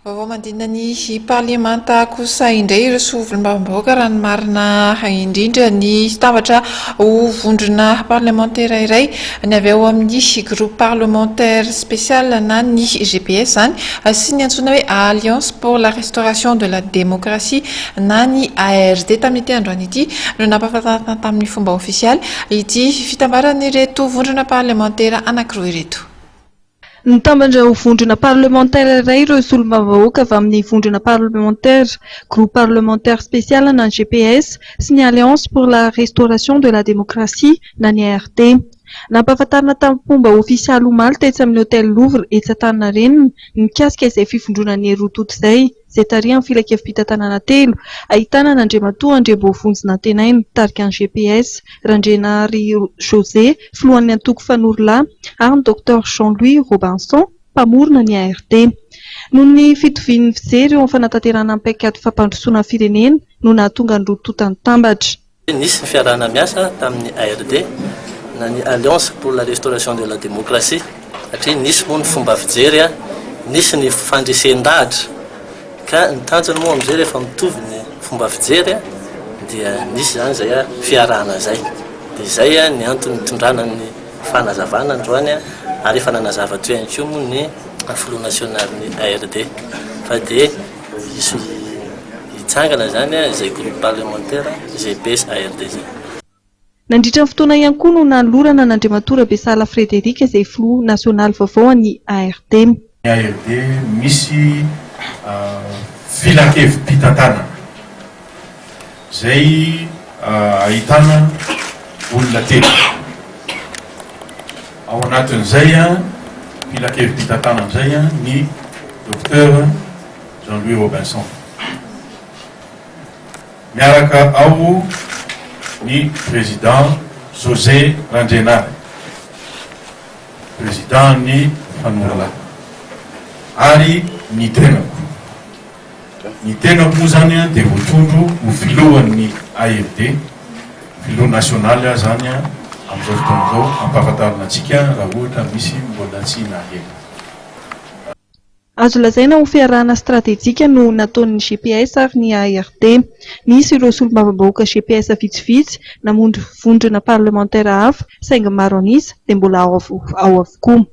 Vaovao mandina ny parlemanta kosa indray ireo sovrim-bavam-bahoaka raha ny marina indrindra ny tambatra ho vondrona parlementaire iray ny avy ao amin'ny groupe parlementaire spécial na ny GPS zany sy ny antsoina hoe Alliance pour la restauration de la démocratie na ny ARD tamin'ity androany ity no nampahafantarina tamin'ny fomba ofisialy ity fitambaran'ireto vondrona parlementaire anankiroa ireto. Nitambatra ho vondrona parlementaire iray ireo solombavavahoaka avy amin'ny vondrona parlementaire groupe parlementaire spécial na ny GPS sy ny Alliance pour la restauration de la démocratie na ny ARD. Nampahafantarina tamin'ny fomba ofisialy omaly tetsy amin'ny hôtel Louvre etsy Antaninarenina mikasika izay fivondrona ny rototo izay tarihan'ny filakevim-pitantanana telo ahitana n'Andriamatoa Andriamboavonjina Antenaina tarika ny GPS, Randrenary José filohan'ny antoko Fanorolahy ary ny Dr Jean-Louis Robinson mpamorona ny ARD. Noho ny fitovian'ny fijery eo amin'ny fanatanterahana ny paikady fampandrosoana firenena no nahatonga ny rototo nitambatra. Nisy ny fiarahana miasa tamin'ny ARD na ny Alliance pour la restauration de la démocratie satria nisy moa ny fomba fijery, nisy ny fandresen-dahatra ka ny tanjony moa amin'izay rehefa mitovy ny fomba fijery dia nisy zany zay fiarahana zay. Dia izay ny antony tondrana ny fanazavana androany ary efa nanazava toy ihany koa moa ny Front National ny ARD fa dia isy hitsangana zany izay groupe parlementaire GPS ARD zay. Nandritra ny fotoana ihany koa no nanolorana n'Andriamatoa Rabesala Frederic izay filoha nasionaly vaovao ny ARD. Ny ARD misy filakevim-pitantanana izay ahitana olona telo. Ao anatin'izay filakevim-pitantanana izay ny Dr Jean-Louis Robinson. Miaraka ao ny président José Randrenary, président ny Fanorolahy, ary ny tenako. Ny tenako moa zany dia voatondro ho filohan'ny ARD, filoha nasionaly zany amin'izao fotoana izao ampahafantarina antsika raha ohatra misy mbola tsy naheno. Azo lazaina ho fiarahana stratégique no nataon'ny GPS ary ny ARD. Nisy ireo solombavambahoaka GPS vitsivitsy namonjy vondrona parlementaire hafa saingy maro anisa dia mbola ao avokoa.